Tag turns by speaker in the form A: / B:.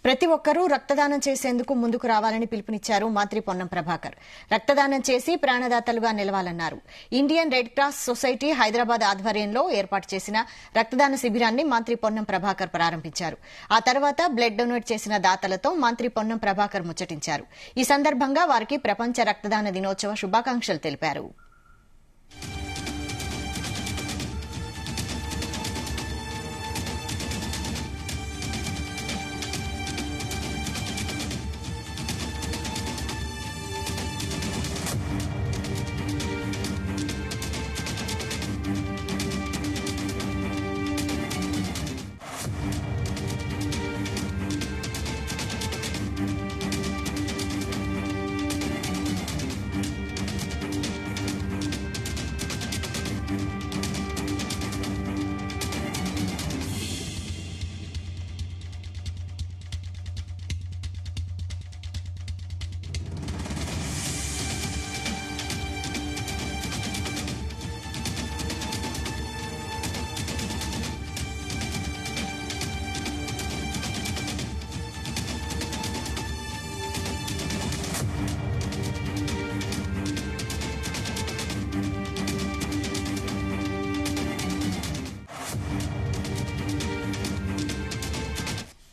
A: ప్రతి ఒక్కరూ రక్తదానం చేసేందుకు ముందుకు రావాలని పిలుపునిచ్చారు మంత్రి పొన్నం ప్రభాకర్. రక్తదానం చేసి ప్రాణదాతలుగా నిలవాలన్నారు. Indian red cross society Hyderabad ఆధ్వర్యంలో ఏర్పాటు చేసిన రక్తదాన శిబిరాన్ని మంత్రి పొన్నం ప్రభాకర్ ప్రారంభించారు. ఆ తర్వాత బ్లడ్ డొనేట్ చేసిన దాతలతో మంత్రి పొన్నం ప్రభాకర్ ముచ్చటించారు. ఈ సందర్భంగా వారికి ప్రపంచ రక్తదాన దినోత్సవ శుభాకాంక్షలు తెలిపారు.